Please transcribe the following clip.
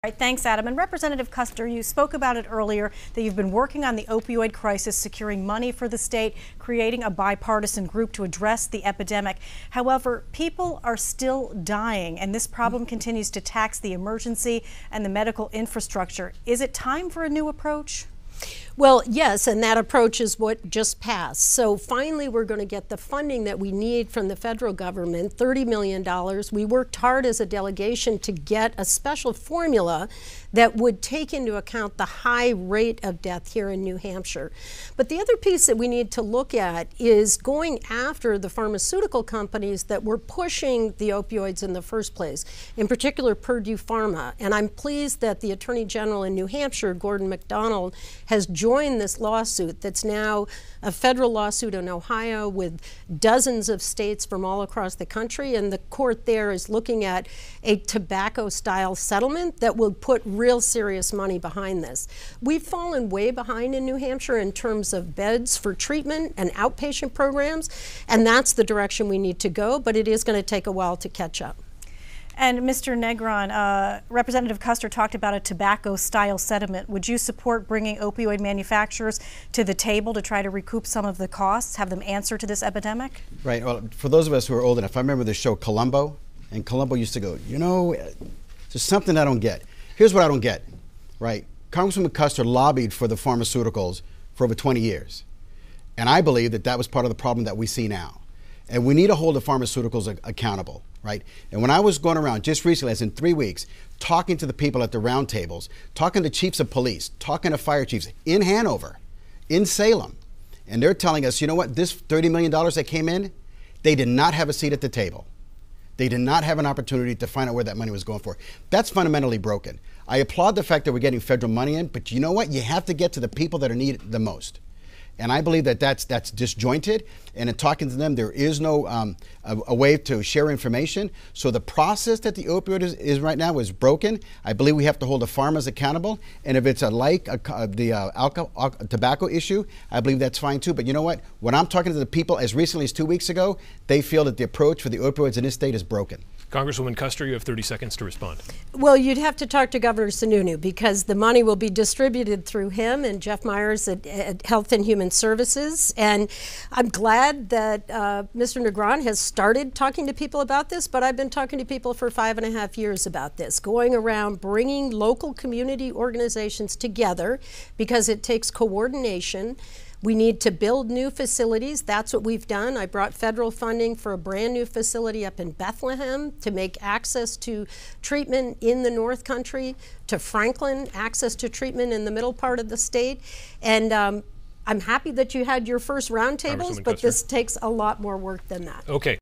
Right, thanks, Adam. And Representative Kuster, you spoke about it earlier, that you've been working on the opioid crisis, securing money for the state, creating a bipartisan group to address the epidemic. However, people are still dying, and this problem continues to tax the emergency and the medical infrastructure. Is it time for a new approach? Well, yes, and that approach is what just passed. So finally, we're going to get the funding that we need from the federal government, $30 million. We worked hard as a delegation to get a special formula that would take into account the high rate of death here in New Hampshire. But the other piece that we need to look at is going after the pharmaceutical companies that were pushing the opioids in the first place, in particular Purdue Pharma. And I'm pleased that the Attorney General in New Hampshire, Gordon MacDonald, has joined this lawsuit that's now a federal lawsuit in Ohio with dozens of states from all across the country, and the court there is looking at a tobacco-style settlement that will put real serious money behind this. We've fallen way behind in New Hampshire in terms of beds for treatment and outpatient programs, and that's the direction we need to go, but it is going to take a while to catch up. And Mr. Negron, Representative Kuster talked about a tobacco-style settlement. Would you support bringing opioid manufacturers to the table to try to recoup some of the costs, have them answer to this epidemic? Right. Well, for those of us who are old enough, I remember the show Columbo, and Columbo used to go, you know, there's something I don't get. Here's what I don't get, right? Congresswoman Kuster lobbied for the pharmaceuticals for over 20 years. And I believe that that was part of the problem that we see now. And we need to hold the pharmaceuticals accountable, right? And when I was going around just recently, as in 3 weeks, talking to the people at the round tables, talking to chiefs of police, talking to fire chiefs in Hanover, in Salem, and they're telling us, you know what, this $30 million that came in, they did not have a seat at the table. They did not have an opportunity to find out where that money was going for. That's fundamentally broken. I applaud the fact that we're getting federal money in, but you know what? You have to get to the people that are needed the most. And I believe that that's disjointed. And in talking to them, there is no a way to share information. So the process that the opioid is right now is broken. I believe we have to hold the farmers accountable. And if it's the tobacco issue, I believe that's fine too. But you know what? When I'm talking to the people as recently as 2 weeks ago, they feel that the approach for the opioids in this state is broken. Congresswoman Kuster, you have 30 seconds to respond. Well, you'd have to talk to Governor Sununu because the money will be distributed through him and Jeff Myers at Health and Human Services. And I'm glad that Mr. Negron has started talking to people about this, but I've been talking to people for 5.5 years about this, going around bringing local community organizations together because it takes coordination. We need to build new facilities. That's what we've done. I brought federal funding for a brand new facility up in Bethlehem to make access to treatment in the North Country, to Franklin, access to treatment in the middle part of the state. And I'm happy that you had your first roundtables, but this takes a lot more work than that. Okay.